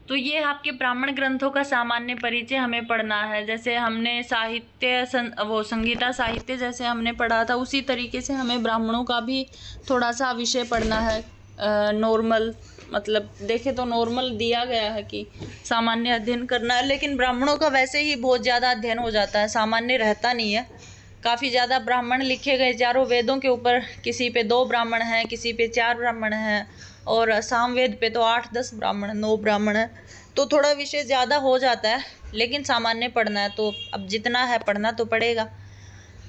तो ये आपके ब्राह्मण ग्रंथों का सामान्य परिचय हमें पढ़ना है। जैसे हमने संगीता साहित्य जैसे हमने पढ़ा था, उसी तरीके से हमें ब्राह्मणों का भी थोड़ा सा विषय पढ़ना है। नॉर्मल मतलब देखे तो नॉर्मल दिया गया है कि सामान्य अध्ययन करना है, लेकिन ब्राह्मणों का वैसे ही बहुत ज़्यादा अध्ययन हो जाता है, सामान्य रहता नहीं है। काफ़ी ज़्यादा ब्राह्मण लिखे गए चारों वेदों के ऊपर, किसी पे 2 ब्राह्मण हैं, किसी पे 4 ब्राह्मण हैं, और सामवेद पे तो 8-10 ब्राह्मण 9 ब्राह्मण है। तो थोड़ा विषय ज़्यादा हो जाता है, लेकिन सामान्य पढ़ना है तो अब जितना है पढ़ना तो पड़ेगा।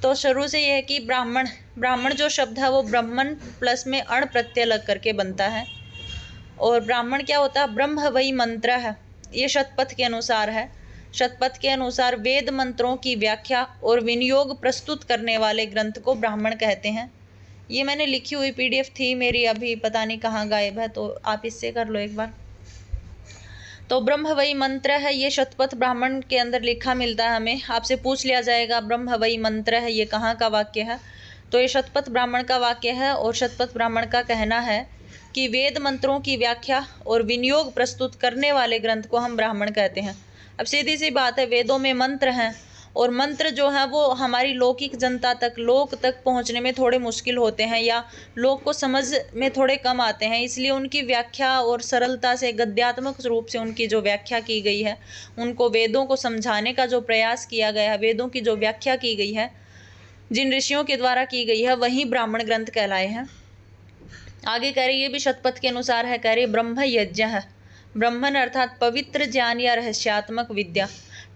तो शुरू से ये है कि ब्राह्मण जो शब्द है वो ब्राह्मण प्लस में अण प्रत्यय लग करके बनता है। और ब्राह्मण क्या होता है? ब्रह्म वही मंत्र है। ये शतपथ के अनुसार है। शतपथ के अनुसार वेद मंत्रों की व्याख्या और विनियोग प्रस्तुत करने वाले ग्रंथ को ब्राह्मण कहते हैं। ये मैंने लिखी हुई पीडीएफ थी मेरी, अभी पता नहीं कहाँ गायब है, तो आप इससे कर लो एक बार। तो ब्रह्म वही मंत्र है, ये शतपथ ब्राह्मण के अंदर लिखा मिलता है हमें। आपसे पूछ लिया जाएगा ब्रह्म वही मंत्र है, ये कहाँ का वाक्य है? तो ये शतपथ ब्राह्मण का वाक्य है। और शतपथ ब्राह्मण का कहना है कि वेद मंत्रों की व्याख्या और विनियोग प्रस्तुत करने वाले ग्रंथ को हम ब्राह्मण कहते हैं। अब सीधी सी बात है, वेदों में मंत्र हैं, और मंत्र जो है वो हमारी लौकिक जनता तक, लोक तक पहुंचने में थोड़े मुश्किल होते हैं, या लोक को समझ में थोड़े कम आते हैं। इसलिए उनकी व्याख्या और सरलता से, गद्यात्मक रूप से उनकी जो व्याख्या की गई है, उनको वेदों को समझाने का जो प्रयास किया गया है, वेदों की जो व्याख्या की गई है जिन ऋषियों के द्वारा की गई है, वही ब्राह्मण ग्रंथ कहलाए हैं। आगे कह रही, ये भी शतपथ के अनुसार है। कह रही ब्रह्म यज्ञ है, ब्रह्मन अर्थात पवित्र ज्ञान या रहस्यात्मक विद्या।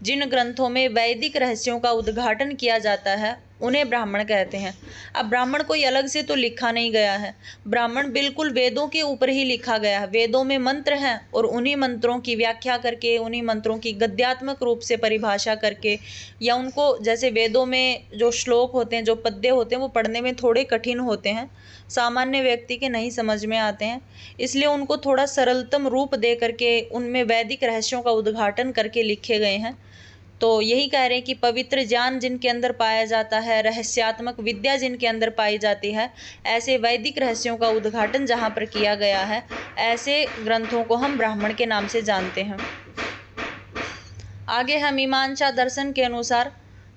जिन ग्रंथों में वैदिक रहस्यों का उद्घाटन किया जाता है उन्हें ब्राह्मण कहते हैं। अब ब्राह्मण कोई अलग से तो लिखा नहीं गया है, ब्राह्मण बिल्कुल वेदों के ऊपर ही लिखा गया है। वेदों में मंत्र हैं, और उन्हीं मंत्रों की व्याख्या करके, उन्हीं मंत्रों की गद्यात्मक रूप से परिभाषा करके, या उनको, जैसे वेदों में जो श्लोक होते हैं, जो पद्य होते हैं, वो पढ़ने में थोड़े कठिन होते हैं, सामान्य व्यक्ति के नहीं समझ में आते हैं, इसलिए उनको थोड़ा सरलतम रूप दे करके उनमें वैदिक रहस्यों का उद्घाटन करके लिखे गए हैं। तो यही कह रहे हैं कि पवित्र ज्ञान जिनके अंदर पाया जाता है, रहस्यात्मक विद्या जिनके अंदर पाई जाती है, ऐसे वैदिक रहस्यों का उद्घाटन जहाँ पर किया गया है, ऐसे ग्रंथों को हम ब्राह्मण के नाम से जानते हैं। आगे है मीमांसा दर्शन के अनुसार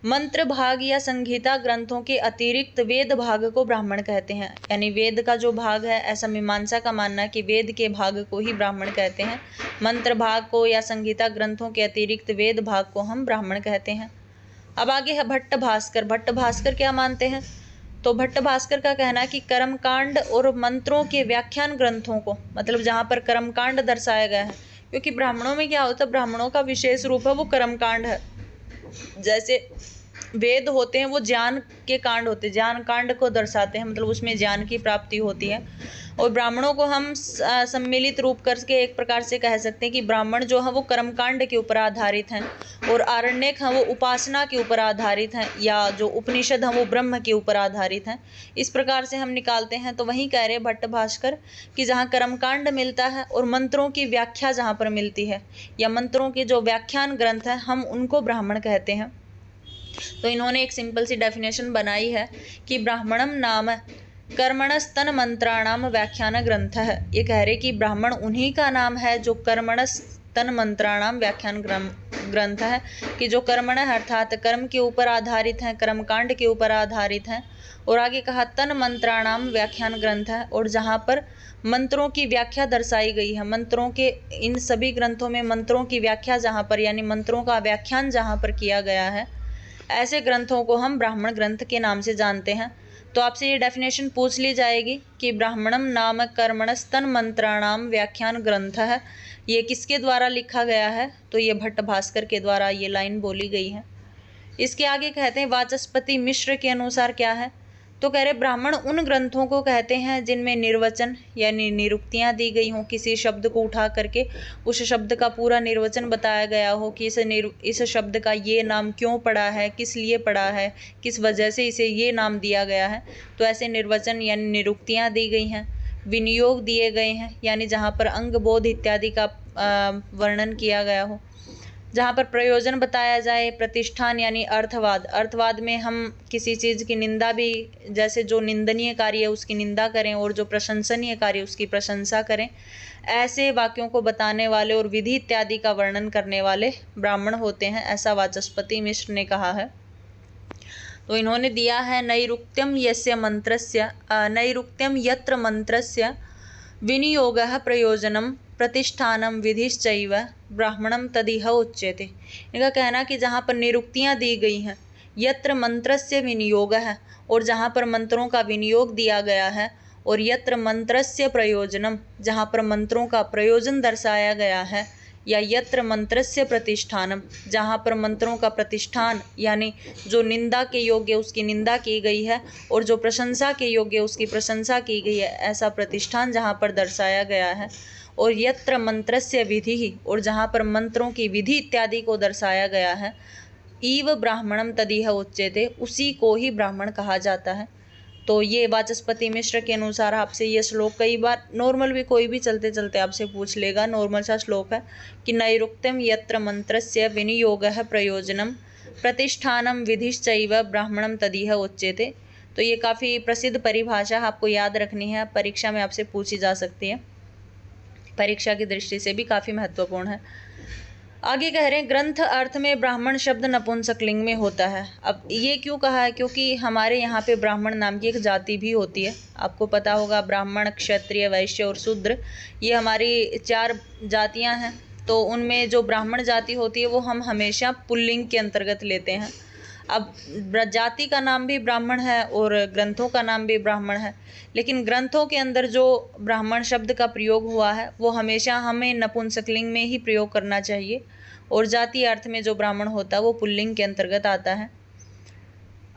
मंत्र भाग या संहिता ग्रंथों के अतिरिक्त वेद भाग को ब्राह्मण कहते हैं। यानी वेद का जो भाग है, ऐसा मीमांसा का मानना है कि वेद के भाग को ही ब्राह्मण कहते हैं। मंत्र भाग को या संहिता ग्रंथों के अतिरिक्त वेद भाग को हम ब्राह्मण कहते हैं। अब आगे है भट्ट भास्कर। भट्ट भास्कर क्या मानते हैं? तो भट्ट भास्कर का कहना है कि कर्मकांड और मंत्रों के व्याख्यान ग्रंथों को, मतलब जहाँ पर कर्मकांड दर्शाया गया है, क्योंकि ब्राह्मणों में क्या होता है, ब्राह्मणों का विशेष रूप है वो कर्मकांड है। जैसे वेद होते हैं वो ज्ञान के कांड होते हैं, ज्ञान कांड को दर्शाते हैं, मतलब उसमें ज्ञान की प्राप्ति होती है। और ब्राह्मणों को हम सम्मिलित रूप करके एक प्रकार से कह सकते हैं कि ब्राह्मण जो है वो कर्मकांड के ऊपर आधारित हैं, और आरण्यक हैं वो उपासना के ऊपर आधारित हैं, या जो उपनिषद हैं वो ब्रह्म के ऊपर आधारित हैं। इस प्रकार से हम निकालते हैं। तो वहीं कह रहे भट्ट भास्कर कि जहाँ कर्मकांड मिलता है और मंत्रों की व्याख्या जहाँ पर मिलती है, या मंत्रों के जो व्याख्यान ग्रंथ हैं, हम उनको ब्राह्मण कहते हैं। तो इन्होंने एक सिंपल सी डेफिनेशन बनाई है कि ब्राह्मणम नाम कर्मणस्तन मंत्राणाम व्याख्यान ग्रंथ है। ये कह रहे कि ब्राह्मण उन्हीं का नाम है जो कर्मणस्तन मंत्राणाम व्याख्यान ग्रंथ है, कि जो कर्मण है अर्थात कर्म के ऊपर आधारित हैं, कर्मकांड के ऊपर आधारित हैं। और आगे कहा तन मंत्राणाम व्याख्यान ग्रंथ है, और जहाँ पर मंत्रों की व्याख्या दर्शाई गई है, मंत्रों के, इन सभी ग्रंथों में मंत्रों की व्याख्या जहाँ पर, यानी मंत्रों का व्याख्यान जहाँ पर किया गया है, ऐसे ग्रंथों को हम ब्राह्मण ग्रंथ के नाम से जानते हैं। तो आपसे ये डेफिनेशन पूछ ली जाएगी कि ब्राह्मणम नाम कर्मणस्तन मंत्राणाम व्याख्यान ग्रंथ है, ये किसके द्वारा लिखा गया है? तो ये भट्ट भास्कर के द्वारा ये लाइन बोली गई है। इसके आगे कहते हैं वाचस्पति मिश्र के अनुसार क्या है? तो कह रहे ब्राह्मण उन ग्रंथों को कहते हैं जिनमें निर्वचन यानी निरुक्तियाँ दी गई हों, किसी शब्द को उठा करके उस शब्द का पूरा निर्वचन बताया गया हो कि इस शब्द का ये नाम क्यों पड़ा है, किस लिए पड़ा है, किस वजह से इसे ये नाम दिया गया है। तो ऐसे निर्वचन यानी निरुक्तियाँ दी गई हैं। विनियोग दिए गए हैं, यानी जहाँ पर अंग बोध इत्यादि का वर्णन किया गया हो। जहाँ पर प्रयोजन बताया जाए। प्रतिष्ठान यानी अर्थवाद, अर्थवाद में हम किसी चीज़ की निंदा भी, जैसे जो निंदनीय कार्य है उसकी निंदा करें और जो प्रशंसनीय कार्य उसकी प्रशंसा करें, ऐसे वाक्यों को बताने वाले और विधि इत्यादि का वर्णन करने वाले ब्राह्मण होते हैं, ऐसा वाचस्पति मिश्र ने कहा है। तो इन्होंने दिया है नैरुक्त्यम यत्र मंत्रस्य विनियोगः प्रयोजनम प्रतिष्ठानम विधिश्चैव ब्राह्मणम तदिह उच्यते। इनका कहना कि जहाँ पर निरुक्तियाँ दी गई हैं, यत्र मंत्रस्य विनियोगः, और जहाँ पर मंत्रों का विनियोग दिया गया है, और यत्र मंत्रस्य प्रयोजनम, जहाँ पर मंत्रों का प्रयोजन दर्शाया गया है, या यत्र मंत्रस्य प्रतिष्ठानम, जहाँ पर मंत्रों का प्रतिष्ठान यानी जो निंदा के योग्य उसकी निंदा की गई है और जो प्रशंसा के योग्य उसकी प्रशंसा की गई है, ऐसा प्रतिष्ठान जहाँ पर दर्शाया गया है, और यत्र मंत्रस्य विधि, और जहाँ पर मंत्रों की विधि इत्यादि को दर्शाया गया है, ईव ब्राह्मणम तदिह उच्यते, उसी को ही ब्राह्मण कहा जाता है। तो ये वाचस्पति मिश्र के अनुसार आपसे ये श्लोक कई बार नॉर्मल भी कोई भी चलते चलते आपसे पूछ लेगा, नॉर्मल सा श्लोक है कि नैरुक्त्यम यत्र मंत्रस्य विनियोगः प्रयोजनम प्रतिष्ठानम विधिश्चैव ब्राह्मणम तदिह उच्यते। तो ये काफ़ी प्रसिद्ध परिभाषा आपको याद रखनी है, परीक्षा में आपसे पूछी जा सकती है, परीक्षा की दृष्टि से भी काफ़ी महत्वपूर्ण है। आगे कह रहे हैं ग्रंथ अर्थ में ब्राह्मण शब्द नपुंसकलिंग में होता है। अब ये क्यों कहा है? क्योंकि हमारे यहाँ पे ब्राह्मण नाम की एक जाति भी होती है, आपको पता होगा, ब्राह्मण, क्षत्रिय, वैश्य और शूद्र, ये हमारी 4 जातियाँ हैं। तो उनमें जो ब्राह्मण जाति होती है वो हम हमेशा पुल्लिंग के अंतर्गत लेते हैं। अब जाति का नाम भी ब्राह्मण है और ग्रंथों का नाम भी ब्राह्मण है, लेकिन ग्रंथों के अंदर जो ब्राह्मण शब्द का प्रयोग हुआ है वो हमेशा हमें नपुंसकलिंग में ही प्रयोग करना चाहिए, और जाति अर्थ में जो ब्राह्मण होता है वो पुल्लिंग के अंतर्गत आता है।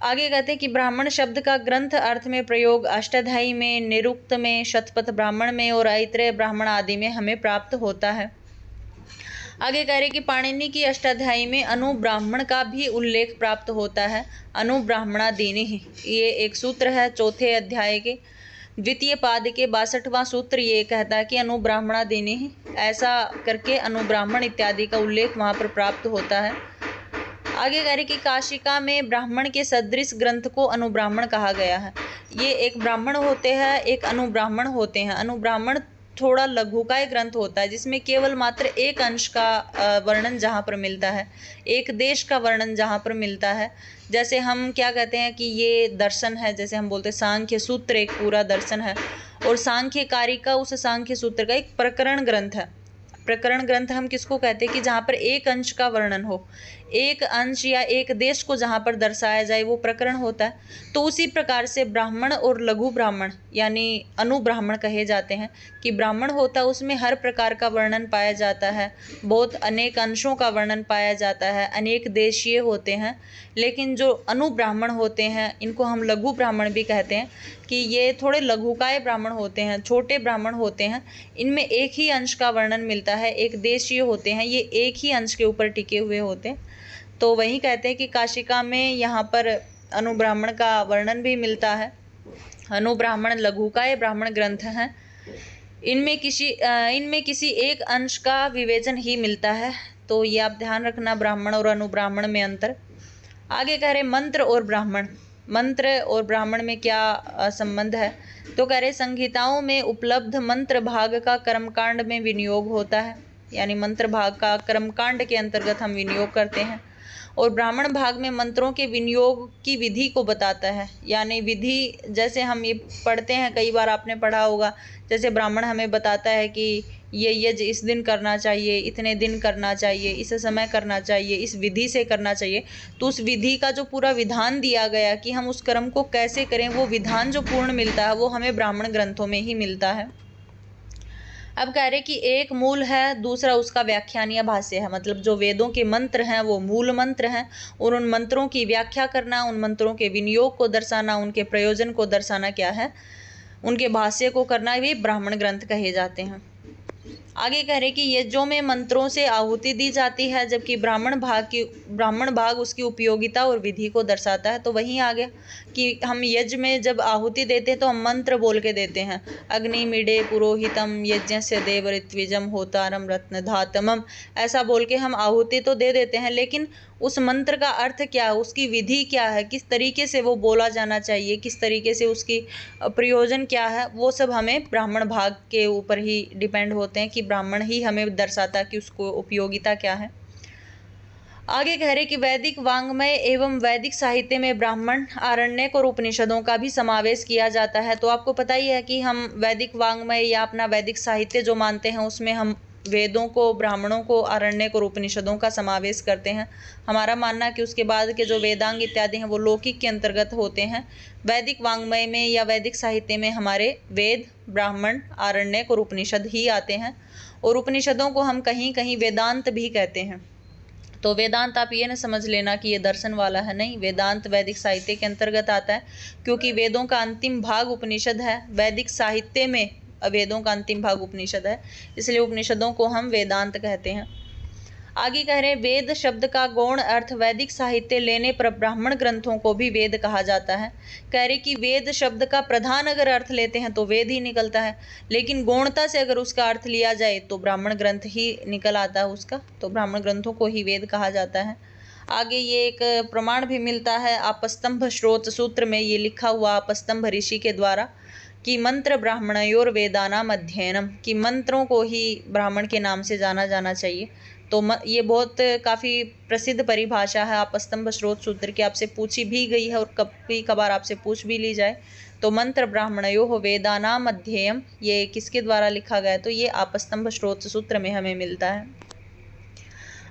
आगे कहते हैं कि ब्राह्मण शब्द का ग्रंथ अर्थ में प्रयोग अष्टाध्यायी में, निरुक्त में, शतपथ ब्राह्मण में और ऐत्रेय ब्राह्मण आदि में हमें प्राप्त होता है। आगे कह रहे कि पाणिनि की अष्टाध्यायी में अनुब्राह्मण का भी उल्लेख प्राप्त होता है, अनुब्राह्मणादीनि, ये एक सूत्र है 4थे अध्याय के 2य पाद के 62वां सूत्र ये कहता है कि अनुब्राह्मणादीनि, ऐसा करके अनुब्राह्मण इत्यादि का उल्लेख वहाँ पर प्राप्त होता है। आगे कह रहे कि काशिका में ब्राह्मण के सदृश ग्रंथ को अनुब्राह्मण कहा गया है। ये एक ब्राह्मण होते हैं, एक अनुब्राह्मण होते हैं। अनुब्राह्मण थोड़ा लघुकाय ग्रंथ होता है जिसमें केवल मात्र एक अंश का वर्णन जहाँ पर मिलता है, एक देश का वर्णन जहाँ पर मिलता है। जैसे हम क्या कहते हैं कि ये दर्शन है, जैसे हम बोलते हैं सांख्य सूत्र एक पूरा दर्शन है, और सांख्य कारिका उस सांख्य सूत्र का एक प्रकरण ग्रंथ है। प्रकरण ग्रंथ हम किसको कहते हैं कि जहाँ पर एक अंश का वर्णन हो, एक अंश या एक देश को जहाँ पर दर्शाया जाए वो प्रकरण होता है। तो उसी प्रकार से ब्राह्मण और लघु ब्राह्मण यानी अनुब्राह्मण कहे जाते हैं कि ब्राह्मण होता है उसमें हर प्रकार का वर्णन पाया जाता है, बहुत अनेक अंशों का वर्णन पाया जाता है, अनेक देशीय होते हैं। लेकिन जो अनुब्राह्मण होते हैं इनको हम लघु ब्राह्मण भी कहते हैं कि ये थोड़े लघुकाय ब्राह्मण होते हैं, छोटे ब्राह्मण होते हैं, इनमें एक ही अंश का वर्णन मिलता है, एक देशीय होते हैं, ये एक ही अंश के ऊपर टिके हुए होते हैं। तो वही कहते हैं कि काशिका में यहाँ पर अनुब्राह्मण का वर्णन भी मिलता है। अनुब्राह्मण लघुकाय ब्राह्मण ग्रंथ हैं, इनमें किसी एक अंश का विवेचन ही मिलता है। तो ये आप ध्यान रखना, ब्राह्मण और अनुब्राह्मण में अंतर। आगे कह रहे मंत्र और ब्राह्मण, मंत्र और ब्राह्मण में क्या संबंध है? तो कह रहे संहिताओं में उपलब्ध मंत्र भाग का कर्मकांड में विनियोग होता है, यानी मंत्र भाग का कर्मकांड के अंतर्गत हम विनियोग करते हैं, और ब्राह्मण भाग में मंत्रों के विनियोग की विधि को बताता है। यानी विधि, जैसे हम ये पढ़ते हैं, कई बार आपने पढ़ा होगा, जैसे ब्राह्मण हमें बताता है कि ये यज्ञ इस दिन करना चाहिए, इतने दिन करना चाहिए, इस समय करना चाहिए, इस विधि से करना चाहिए। तो उस विधि का जो पूरा विधान दिया गया कि हम उस कर्म को कैसे करें, वो विधान जो पूर्ण मिलता है वो हमें ब्राह्मण ग्रंथों में ही मिलता है। अब कह रहे कि एक मूल है, दूसरा उसका व्याख्यान या भाष्य है। मतलब जो वेदों के मंत्र हैं वो मूल मंत्र हैं, और उन मंत्रों की व्याख्या करना, उन मंत्रों के विनियोग को दर्शाना, उनके प्रयोजन को दर्शाना क्या है, उनके भाष्य को करना, वे ब्राह्मण ग्रंथ कहे जाते हैं। आगे कह रहे कि यज्ञों में मंत्रों से आहुति दी जाती है, जबकि ब्राह्मण भाग उसकी उपयोगिता और विधि को दर्शाता है। तो वहीं आ गया कि हम यज्ञ में जब आहुति देते हैं तो हम मंत्र बोल के देते हैं, अग्निमीडे पुरोहितम यज्ञस्य देव ऋत्विजम होतारम रत्नधातमम, ऐसा बोल के हम आहुति तो दे देते हैं, लेकिन उस मंत्र का अर्थ क्या है, उसकी विधि क्या है, किस तरीके से वो बोला जाना चाहिए, किस तरीके से उसकी प्रयोजन क्या है, वो सब हमें ब्राह्मण भाग के ऊपर ही डिपेंड होते हैं कि ब्राह्मण ही हमें दर्शाता है कि उसको उपयोगिता क्या है। आगे कह रहे कि वैदिक वाङ्मय एवं वैदिक साहित्य में ब्राह्मण, आरण्यक और उपनिषदों का भी समावेश किया जाता है। तो आपको पता ही है कि हम वैदिक वाङ्मय या अपना वैदिक साहित्य जो मानते हैं उसमें हम वेदों को, ब्राह्मणों को, आरण्यक और उपनिषदों का समावेश करते हैं। हमारा मानना है कि उसके बाद के जो वेदांग इत्यादि हैं वो लौकिक के अंतर्गत होते हैं। वैदिक वाङ्मय में या वैदिक साहित्य में हमारे वेद, ब्राह्मण, आरण्यक और उपनिषद ही आते हैं, और उपनिषदों को हम कहीं कहीं वेदांत भी कहते हैं। तो वेदांत आप ये न समझ लेना कि ये दर्शन वाला है, नहीं, वेदांत वैदिक साहित्य के अंतर्गत आता है, क्योंकि वेदों का अंतिम भाग उपनिषद है। वैदिक साहित्य में वेदों का अंतिम भाग उपनिषद है, इसलिए उपनिषदों को हम वेदांत कहते हैं। आगे कह रहे हैं वेद शब्द का गौण अर्थ वैदिक साहित्य लेने पर ब्राह्मण ग्रंथों को भी वेद कहा जाता है। कह रहे कि वेद शब्द का प्रधान अगर अर्थ लेते हैं तो वेद ही निकलता है, लेकिन गौणता से अगर उसका अर्थ लिया जाए तो ब्राह्मण ग्रंथ ही निकल आता है उसका, तो ब्राह्मण ग्रंथों को ही वेद कहा जाता है। आगे ये एक प्रमाण भी मिलता है आपस्तंभ श्रोत सूत्र में, ये लिखा हुआ आपस्तंभ ऋषि के द्वारा कि मंत्र ब्राह्मणयोर वेदानाम अध्ययनम, कि मंत्रों को ही ब्राह्मण के नाम से जाना जाना चाहिए। तो ये बहुत काफ़ी प्रसिद्ध परिभाषा है आपस्तंभ स्रोत सूत्र की, आपसे पूछी भी गई है और कभी कभार आपसे पूछ भी ली जाए। तो मंत्र ब्राह्मणयोः वेदानाम अध्ययनम, ये किसके द्वारा लिखा गया है, तो ये आपस्तंभ स्रोत सूत्र में हमें मिलता है।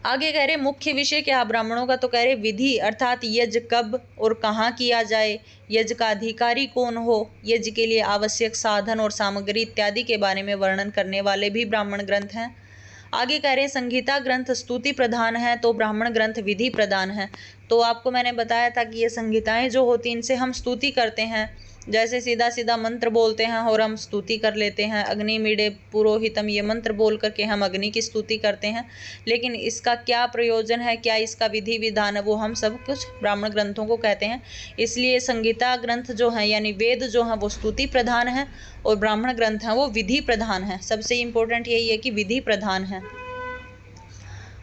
आगे कह रहे मुख्य विषय क्या ब्राह्मणों का, तो कह रहे विधि, अर्थात यज्ञ कब और कहाँ किया जाए, यज्ञ का अधिकारी कौन हो, यज्ञ के लिए आवश्यक साधन और सामग्री इत्यादि के बारे में वर्णन करने वाले भी ब्राह्मण ग्रंथ हैं। आगे कह रहे संहिता ग्रंथ स्तुति प्रधान है, तो ब्राह्मण ग्रंथ विधि प्रधान है। तो आपको मैंने बताया था कि ये संहिताएं जो होती हैं इनसे हम स्तुति करते हैं, जैसे सीधा सीधा मंत्र बोलते हैं और हम स्तुति कर लेते हैं, अग्निमीडे पुरोहितम, ये मंत्र बोल करके हम अग्नि की स्तुति करते हैं, लेकिन इसका क्या प्रयोजन है, क्या इसका विधि विधान है, वो हम सब कुछ ब्राह्मण ग्रंथों को कहते हैं। इसलिए संहिता ग्रंथ जो हैं यानी वेद जो हैं वो स्तुति प्रधान है और ब्राह्मण ग्रंथ हैं वो विधि प्रधान है। सबसे इम्पोर्टेंट यही है कि विधि प्रधान है।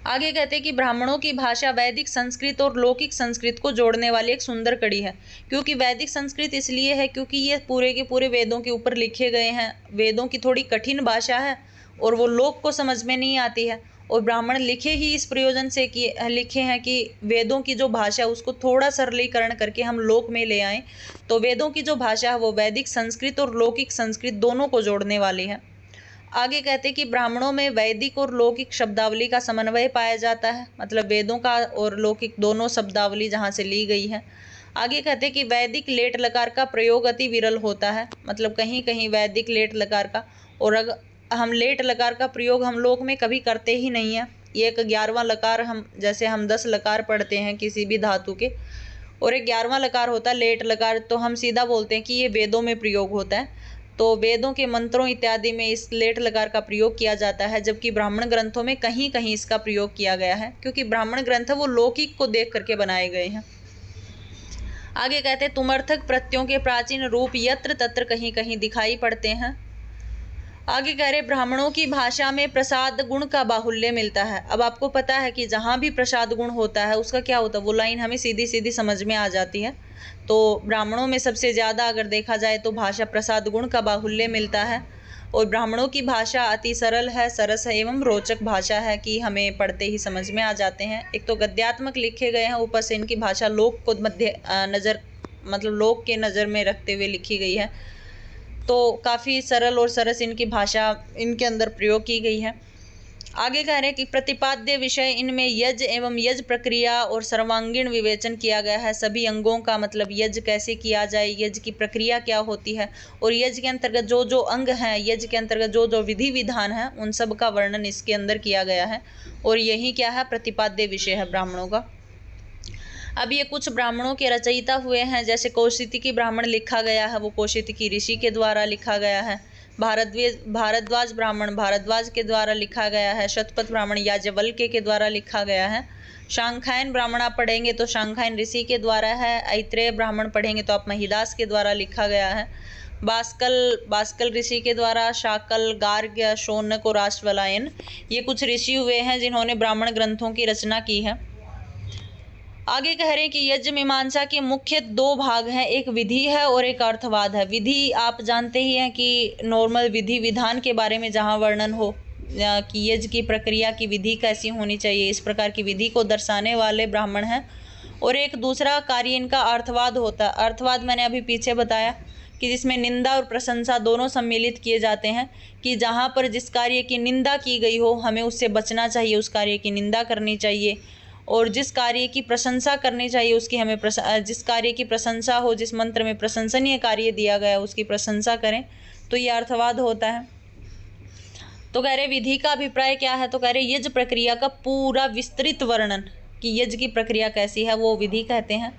आगे कहते हैं कि ब्राह्मणों की भाषा वैदिक संस्कृत और लौकिक संस्कृत को जोड़ने वाली एक सुंदर कड़ी है। क्योंकि वैदिक संस्कृत इसलिए है क्योंकि ये पूरे के पूरे वेदों के ऊपर लिखे गए हैं, वेदों की थोड़ी कठिन भाषा है और वो लोक को समझ में नहीं आती है, और ब्राह्मण लिखे ही इस प्रयोजन से कि लिखे हैं कि वेदों की जो भाषा उसको थोड़ा सरलीकरण करके हम लोक में ले आएँ। तो वेदों की जो भाषा है वो वैदिक संस्कृत और लौकिक संस्कृत दोनों को जोड़ने वाली है। आगे कहते हैं कि ब्राह्मणों में वैदिक और लौकिक शब्दावली का समन्वय पाया जाता है, मतलब वेदों का और लौकिक दोनों शब्दावली जहाँ से ली गई है। आगे कहते हैं कि वैदिक लेट लकार का प्रयोग अति विरल होता है, मतलब कहीं कहीं वैदिक लेट लकार का, और अगर हम लेट लकार का प्रयोग हम लोक में कभी करते ही नहीं है। ये एक 11वां लकार, हम जैसे हम 10 लकार पढ़ते हैं किसी भी धातु के, और एक 11वां लकार होता है लेट लकार, तो हम सीधा बोलते हैं कि ये वेदों में प्रयोग होता है। तो वेदों के मंत्रों इत्यादि में इस लेट लकार का प्रयोग किया जाता है, जबकि ब्राह्मण ग्रंथों में कहीं कहीं इसका प्रयोग किया गया है, क्योंकि ब्राह्मण ग्रंथ वो लौकिक को देख करके बनाए गए हैं। आगे कहते हैं तुमर्थक प्रत्ययों के प्राचीन रूप यत्र तत्र कहीं कहीं दिखाई पड़ते हैं। आगे कह रहे ब्राह्मणों की भाषा में प्रसाद गुण का बाहुल्य मिलता है। अब आपको पता है कि जहाँ भी प्रसाद गुण होता है उसका क्या होता है, वो लाइन हमें सीधी सीधी समझ में आ जाती है। तो ब्राह्मणों में सबसे ज़्यादा अगर देखा जाए तो भाषा प्रसाद गुण का बाहुल्य मिलता है, और ब्राह्मणों की भाषा अति सरल है, सरस है एवं रोचक भाषा है कि हमें पढ़ते ही समझ में आ जाते हैं। एक तो गद्यात्मक लिखे गए हैं, ऊपर से इनकी भाषा लोक को मध्य नज़र मतलब लोक के नज़र में रखते हुए लिखी गई है, तो काफ़ी सरल और सरस इनकी भाषा इनके अंदर प्रयोग की गई है। आगे कह रहे हैं कि प्रतिपाद्य विषय इनमें यज्ञ एवं यज्ञ प्रक्रिया और सर्वांगीण विवेचन किया गया है। सभी अंगों का मतलब यज्ञ कैसे किया जाए, यज्ञ की प्रक्रिया क्या होती है, और यज्ञ के अंतर्गत जो जो अंग हैं, यज्ञ के अंतर्गत जो जो विधि विधान है, उन सब का वर्णन इसके अंदर किया गया है, और यही क्या है, प्रतिपाद्य विषय है ब्राह्मणों का। अब ये कुछ ब्राह्मणों के रचयिता हुए हैं, जैसे कौशिकी ब्राह्मण लिखा गया है, वो कौशिकी ऋषि के द्वारा लिखा गया है। भारद्वाज ब्राह्मण भारद्वाज के द्वारा लिखा गया है। शतपथ ब्राह्मण याज्ञवल्क्य के द्वारा लिखा गया है। शांखायन ब्राह्मण आप पढ़ेंगे तो शांखायन ऋषि के द्वारा है। ऐत्रेय ब्राह्मण पढ़ेंगे तो आप महिदास के द्वारा लिखा गया है। बास्कल ऋषि के द्वारा शाकल, गार्ग्य, शौनक और आश्वलायन, ये कुछ ऋषि हुए हैं जिन्होंने ब्राह्मण ग्रंथों की रचना की है। आगे कह रहे हैं कि यज्ञ मीमांसा के मुख्य दो भाग हैं, एक विधि है और एक अर्थवाद है। विधि आप जानते ही हैं कि नॉर्मल विधि विधान के बारे में जहाँ वर्णन हो कि यज्ञ की प्रक्रिया की विधि कैसी होनी चाहिए, इस प्रकार की विधि को दर्शाने वाले ब्राह्मण हैं। और एक दूसरा कार्य इनका अर्थवाद होता है। अर्थवाद मैंने अभी पीछे बताया कि जिसमें निंदा और प्रशंसा दोनों सम्मिलित किए जाते हैं, कि जहाँ पर जिस कार्य की निंदा की गई हो हमें उससे बचना चाहिए, उस कार्य की निंदा करनी चाहिए, और जिस कार्य की प्रशंसा करनी चाहिए उसकी हमें जिस कार्य की प्रशंसा हो, जिस मंत्र में प्रशंसनीय कार्य दिया गया उसकी प्रशंसा करें, तो ये अर्थवाद होता है। तो कह रहे विधि का अभिप्राय क्या है, तो कह रहे यज्ञ प्रक्रिया का पूरा विस्तृत वर्णन कि यज्ञ की प्रक्रिया कैसी है वो विधि कहते हैं।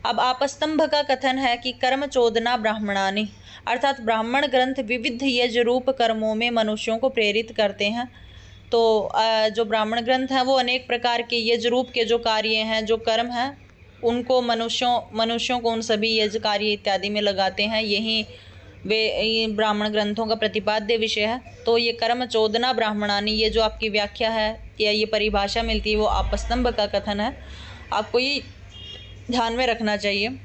अब आपस्तंभ का कथन है कि कर्म चोदना ब्राह्मणानि, अर्थात ब्राह्मण ग्रंथ विविध यज्ञ रूप कर्मों में मनुष्यों को प्रेरित करते हैं। तो जो ब्राह्मण ग्रंथ हैं वो अनेक प्रकार के यज्ञ रूप के जो कार्य हैं, जो कर्म हैं, उनको मनुष्यों को उन सभी यज्ञ कार्य इत्यादि में लगाते हैं। यही वे ब्राह्मण ग्रंथों का प्रतिपाद्य विषय है। तो ये कर्म चोदना ब्राह्मणानि, ये जो आपकी व्याख्या है या ये परिभाषा मिलती है वो आपस्तंभ का कथन है, आपको ये ध्यान में रखना चाहिए।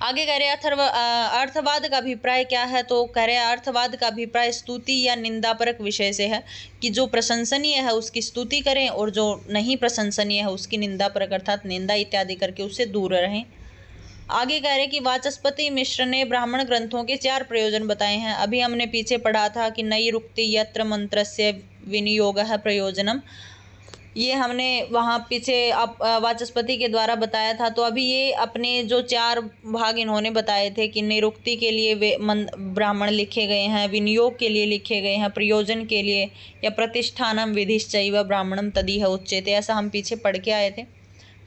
आगे कह रहे अर्थवाद का अभिप्राय क्या है, तो कह रहे अर्थवाद का अभिप्राय स्तुति या निंदापरक विषय से है, कि जो प्रशंसनीय है उसकी स्तुति करें और जो नहीं प्रशंसनीय है उसकी निंदापरक अर्थात निंदा इत्यादि करके उससे दूर रहें। आगे कह रहे कि वाचस्पति मिश्र ने ब्राह्मण ग्रंथों के 4 प्रयोजन बताए हैं। अभी हमने पीछे पढ़ा था कि नैरुक्ति यत्र मंत्रस्य विनियोगः प्रयोजनम, ये हमने वहाँ पीछे वाचस्पति के द्वारा बताया था। तो अभी ये अपने जो 4 भाग इन्होंने बताए थे कि निरुक्ति के लिए वे ब्राह्मण लिखे गए हैं, विनियोग के लिए लिखे गए हैं, प्रयोजन के लिए या प्रतिष्ठानम विधिश्चैव ब्राह्मणम तदिह उच्यते, ऐसा हम पीछे पढ़ के आए थे।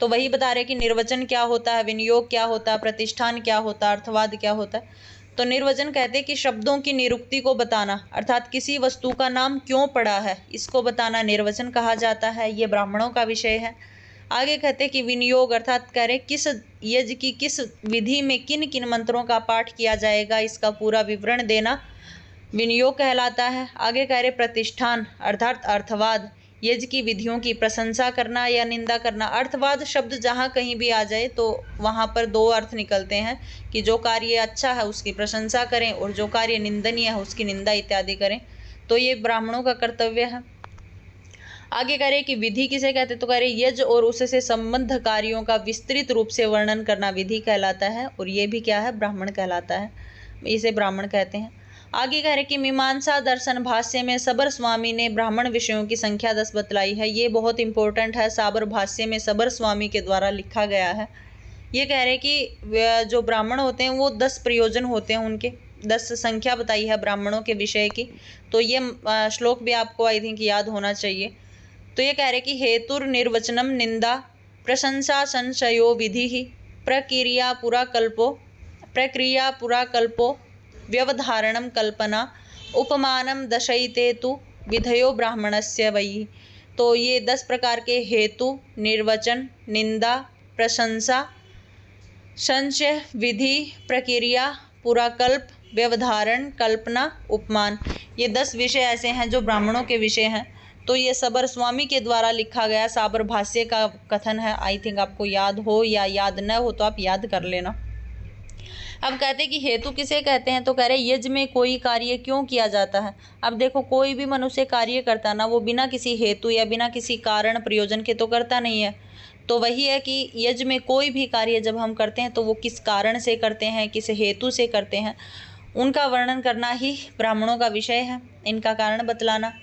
तो वही बता रहे कि निर्वचन क्या होता है, विनियोग क्या होता है, प्रतिष्ठान क्या होता है, अर्थवाद क्या होता है। तो निर्वचन कहते हैं कि शब्दों की निरुक्ति को बताना, अर्थात किसी वस्तु का नाम क्यों पड़ा है इसको बताना निर्वचन कहा जाता है, ये ब्राह्मणों का विषय है। आगे कहते हैं कि विनियोग अर्थात कह रहे किस यज्ञ की किस विधि में किन किन मंत्रों का पाठ किया जाएगा इसका पूरा विवरण देना विनियोग कहलाता है। आगे कह रहे प्रतिष्ठान अर्थात अर्थवाद, यज्ञ की विधियों की प्रशंसा करना या निंदा करना। अर्थवाद शब्द जहाँ कहीं भी आ जाए तो वहाँ पर 2 अर्थ निकलते हैं कि जो कार्य अच्छा है उसकी प्रशंसा करें और जो कार्य निंदनीय है उसकी निंदा इत्यादि करें। तो ये ब्राह्मणों का कर्तव्य है। आगे कह रहे कि विधि किसे कहते, तो कह रहे यज्ञ और उससे संबद्ध कार्यों का विस्तृत रूप से वर्णन करना विधि कहलाता है, और ये भी क्या है, ब्राह्मण कहलाता है, इसे ब्राह्मण कहते हैं। आगे कह रहे कि मीमांसा दर्शन भाष्य में सबर स्वामी ने ब्राह्मण विषयों की संख्या 10 बतलाई है। ये बहुत इंपॉर्टेंट है, साबर भाष्य में सबर स्वामी के द्वारा लिखा गया है। ये कह रहे कि जो ब्राह्मण होते हैं वो 10 प्रयोजन होते हैं, उनके 10 संख्या बताई है ब्राह्मणों के विषय की। तो ये श्लोक भी आपको आई थिंक याद होना चाहिए। तो ये कह रहे कि हेतुर निर्वचनम निंदा प्रशंसा संशयो विधि प्रक्रिया पुराकल्पो व्यवधारणम कल्पना उपमानम दशयिते तु विधयो ब्राह्मणस्य वै। तो ये 10 प्रकार के हेतु, निर्वचन, निंदा, प्रशंसा, संशय, विधि, प्रक्रिया, पुराकल्प, व्यवधारण, कल्पना, उपमान, ये 10 विषय ऐसे हैं जो ब्राह्मणों के विषय हैं। तो ये सबर स्वामी के द्वारा लिखा गया साबर भाष्य का कथन है। आई थिंक आपको याद हो या याद न हो तो आप याद कर लेना। अब कहते हैं कि हेतु किसे कहते हैं, तो कह रहे यज्ञ में कोई कार्य क्यों किया जाता है। अब देखो कोई भी मनुष्य कार्य करता ना, वो बिना किसी हेतु या बिना किसी कारण प्रयोजन के तो करता नहीं है। तो वही है कि यज्ञ में कोई भी कार्य जब हम करते हैं तो वो किस कारण से करते हैं, किस हेतु से करते हैं, उनका वर्णन करना ही ब्राह्मणों का विषय है, इनका कारण बतलाना।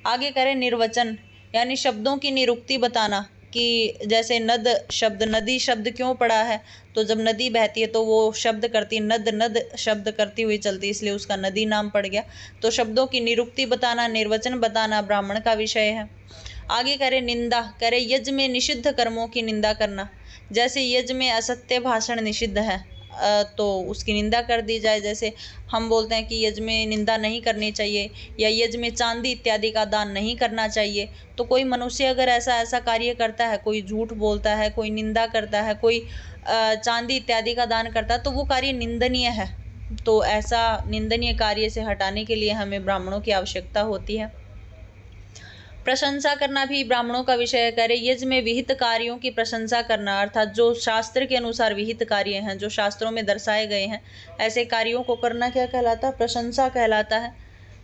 आगे करें निर्वचन, यानी शब्दों की निरुक्ति बताना, कि जैसे नद शब्द, नदी शब्द क्यों पड़ा है, तो जब नदी बहती है तो वो शब्द करती, नद शब्द करती हुई चलती, इसलिए उसका नदी नाम पड़ गया। तो शब्दों की निरुक्ति बताना, निर्वचन बताना ब्राह्मण का विषय है। आगे करें निंदा, करें यज्ञ में निषिद्ध कर्मों की निंदा करना। जैसे यज्ञ में असत्य भाषण निषिद्ध है, तो उसकी निंदा कर दी जाए। जैसे हम बोलते हैं कि यज्ञ में निंदा नहीं करनी चाहिए या यज्ञ में चांदी इत्यादि का दान नहीं करना चाहिए। तो कोई मनुष्य अगर ऐसा कार्य करता है, कोई झूठ बोलता है, कोई निंदा करता है, कोई चांदी इत्यादि का दान करता है, तो वो कार्य निंदनीय है। तो ऐसा निंदनीय कार्य से हटाने के लिए हमें ब्राह्मणों की आवश्यकता होती है। प्रशंसा करना भी ब्राह्मणों का विषय है। यज्ञ में विहित कार्यों की प्रशंसा करना, अर्थात जो शास्त्र के अनुसार विहित कार्य हैं, जो शास्त्रों में दर्शाए गए हैं, ऐसे कार्यों को करना क्या कहलाता है? प्रशंसा कहलाता है।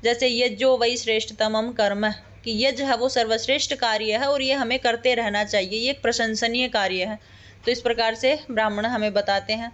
जैसे यज्ञो वै श्रेष्ठतमम कर्म, कि यज्ञ है वो सर्वश्रेष्ठ कार्य है और ये हमें करते रहना चाहिए, ये एक प्रशंसनीय कार्य है। तो इस प्रकार से ब्राह्मण हमें बताते हैं।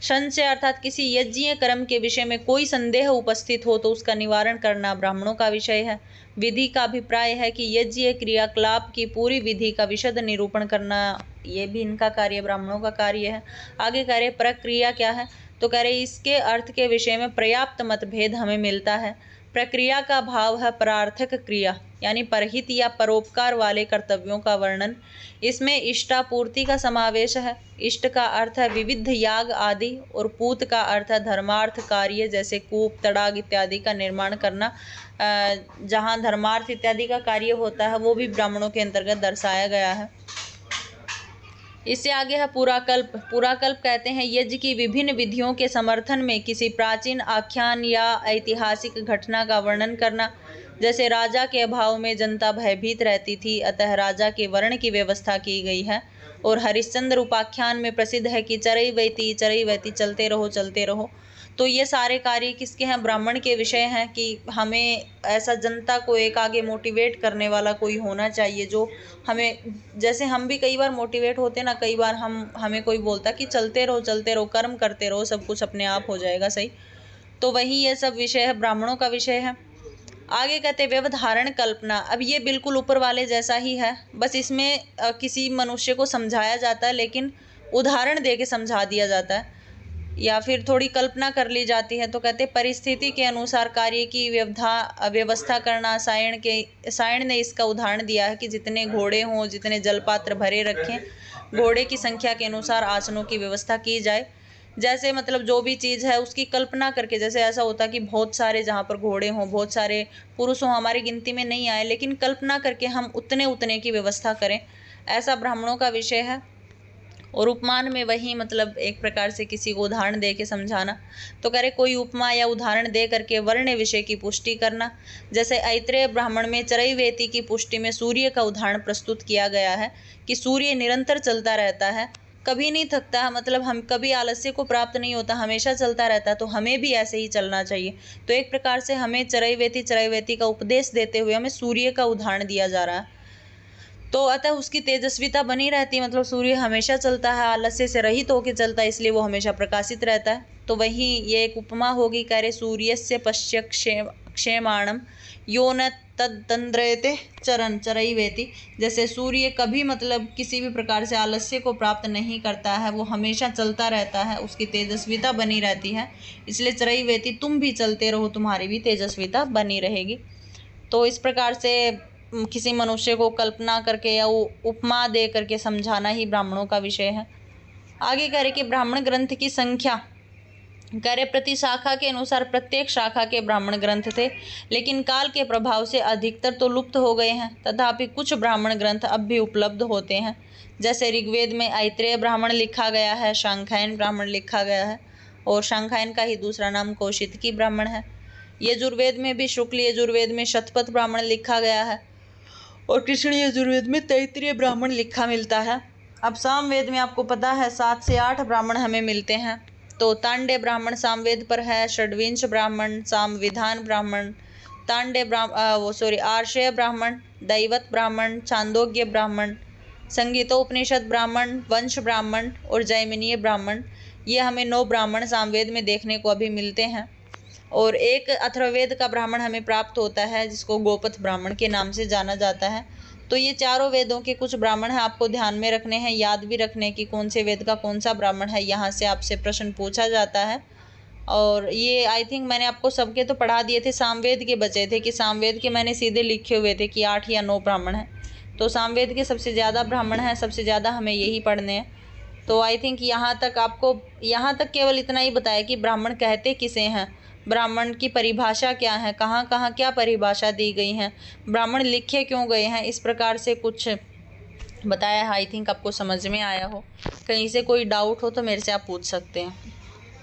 संशय अर्थात किसी यज्ञीय कर्म के विषय में कोई संदेह उपस्थित हो तो उसका निवारण करना ब्राह्मणों का विषय है। विधि का अभिप्राय है कि यज्ञीय क्रियाकलाप की पूरी विधि का विशद निरूपण करना, ये भी इनका कार्य, ब्राह्मणों का कार्य है। आगे कह रहे प्रक्रिया क्या है, तो कह रहे इसके अर्थ के विषय में पर्याप्त मतभेद हमें मिलता है। प्रक्रिया का भाव है परार्थक क्रिया, यानी परहित या परोपकार वाले कर्तव्यों का वर्णन। इसमें इष्टापूर्ति का समावेश है। इष्ट का अर्थ है विविध याग आदि और पूत का अर्थ है धर्मार्थ कार्य, जैसे कूप, तड़ाग इत्यादि का निर्माण करना। जहाँ धर्मार्थ इत्यादि का कार्य होता है वो भी ब्राह्मणों के अंतर्गत दर्शाया गया है। इससे आगे है पुराकल्प। पुराकल्प कहते हैं यज्ञ की विभिन्न विधियों के समर्थन में किसी प्राचीन आख्यान या ऐतिहासिक घटना का वर्णन करना। जैसे राजा के अभाव में जनता भयभीत रहती थी, अतः राजा के वर्ण की व्यवस्था की गई है। और हरिश्चंद्र उपाख्यान में प्रसिद्ध है कि चरई वैती चलते रहो चलते रहो। तो ये सारे कार्य किसके हैं? ब्राह्मण के विषय हैं कि हमें ऐसा जनता को एक आगे मोटिवेट करने वाला कोई होना चाहिए, जो हमें, जैसे हम भी कई बार मोटिवेट होते ना, कई बार हमें कोई बोलता कि चलते रहो कर्म करते रहो, सब कुछ अपने आप हो जाएगा सही। तो वही ये सब विषय है, ब्राह्मणों का विषय है। आगे कहते व्यवधारण कल्पना। अब ये बिल्कुल ऊपर वाले जैसा ही है, बस इसमें किसी मनुष्य को समझाया जाता है, लेकिन उदाहरण दे के समझा दिया जाता है या फिर थोड़ी कल्पना कर ली जाती है। तो कहते परिस्थिति के अनुसार कार्य की व्यवस्था करना। सायण ने इसका उदाहरण दिया है कि जितने घोड़े हों, जितने जलपात्र भरे रखें, घोड़े की संख्या के अनुसार आसनों की व्यवस्था की जाए। जैसे मतलब जो भी चीज़ है उसकी कल्पना करके, जैसे ऐसा होता कि बहुत सारे जहाँ पर घोड़े हों, बहुत सारे पुरुष हों, हमारी गिनती में नहीं आए, लेकिन कल्पना करके हम उतने की व्यवस्था करें, ऐसा ब्राह्मणों का विषय है। और उपमान में वही मतलब एक प्रकार से किसी को उदाहरण दे के समझाना। तो कह रहे कोई उपमा या उदाहरण दे करके वर्ण विषय की पुष्टि करना। जैसे ऐत्रेय ब्राह्मण में चरई वेती की पुष्टि में सूर्य का उदाहरण प्रस्तुत किया गया है कि सूर्य निरंतर चलता रहता है, कभी नहीं थकता है, मतलब हम कभी आलस्य को प्राप्त नहीं होता, हमेशा चलता रहता है। तो हमें भी ऐसे ही चलना चाहिए। तो एक प्रकार से हमें चरई वेती का उपदेश देते हुए हमें सूर्य का उदाहरण दिया जा रहा है। तो अतः उसकी तेजस्विता बनी रहती है, मतलब सूर्य हमेशा चलता है, आलस्य से रहित होकर चलता है, इसलिए वो हमेशा प्रकाशित रहता है। तो वही ये एक उपमा होगी। कह रहे सूर्यस्य पश्य क्षेमाणम यो न तद्तंद्रयते चरण चरई वेति। जैसे सूर्य कभी मतलब किसी भी प्रकार से आलस्य को प्राप्त नहीं करता है, वो हमेशा चलता रहता है, उसकी तेजस्विता बनी रहती है, इसलिए चरई वेति तुम भी चलते रहो, तुम्हारी भी तेजस्विता बनी रहेगी। तो इस प्रकार से किसी मनुष्य को कल्पना करके या उपमा दे करके समझाना ही ब्राह्मणों का विषय है। आगे कह रहे कि ब्राह्मण ग्रंथ की संख्या। कह रहे प्रति शाखा के अनुसार प्रत्येक शाखा के ब्राह्मण ग्रंथ थे, लेकिन काल के प्रभाव से अधिकतर तो लुप्त हो गए हैं, तथापि कुछ ब्राह्मण ग्रंथ अब भी उपलब्ध होते हैं। जैसे ऋग्वेद में ऐत्रेय ब्राह्मण लिखा गया है, शांखायन ब्राह्मण लिखा गया है, और शांखायन का ही दूसरा नाम कौशितकी ब्राह्मण है। यजुर्वेद में भी शुक्ल यजुर्वेद में शतपथ ब्राह्मण लिखा गया है, और कृष्ण यजुर्वेद में तैत्तिरीय ब्राह्मण लिखा मिलता है। अब सामवेद में आपको पता है 7 से 8 ब्राह्मण हमें मिलते हैं। तो तांडे ब्राह्मण सामवेद पर है, षड्विंश ब्राह्मण, सामविधान ब्राह्मण, आर्षेय ब्राह्मण, दैवत ब्राह्मण, छांदोग्य ब्राह्मण, संगीतोपनिषद ब्राह्मण, वंश ब्राह्मण और जैमिनीय ब्राह्मण। ये हमें 9 ब्राह्मण सामवेद में देखने को अभी मिलते हैं। और एक अथर्ववेद का ब्राह्मण हमें प्राप्त होता है, जिसको गोपथ ब्राह्मण के नाम से जाना जाता है। तो ये चारों वेदों के कुछ ब्राह्मण हैं, आपको ध्यान में रखने हैं, याद भी रखने कि कौन से वेद का कौन सा ब्राह्मण है, यहाँ से आपसे प्रश्न पूछा जाता है। और ये आई थिंक मैंने आपको सबके तो पढ़ा दिए थे, सामवेद के बचे थे कि सामवेद के मैंने सीधे लिखे हुए थे कि 8 या 9 ब्राह्मण हैं। तो सामवेद के सबसे ज़्यादा ब्राह्मण हैं, सबसे ज़्यादा हमें यही पढ़ने हैं। तो आई थिंक यहाँ तक केवल इतना ही बताया कि ब्राह्मण कहते किसे हैं, ब्राह्मण की परिभाषा क्या है, कहाँ कहाँ क्या परिभाषा दी गई है, ब्राह्मण लिखे क्यों गए हैं, इस प्रकार से कुछ बताया है। आई थिंक आपको समझ में आया हो। कहीं से कोई डाउट हो तो मेरे से आप पूछ सकते हैं।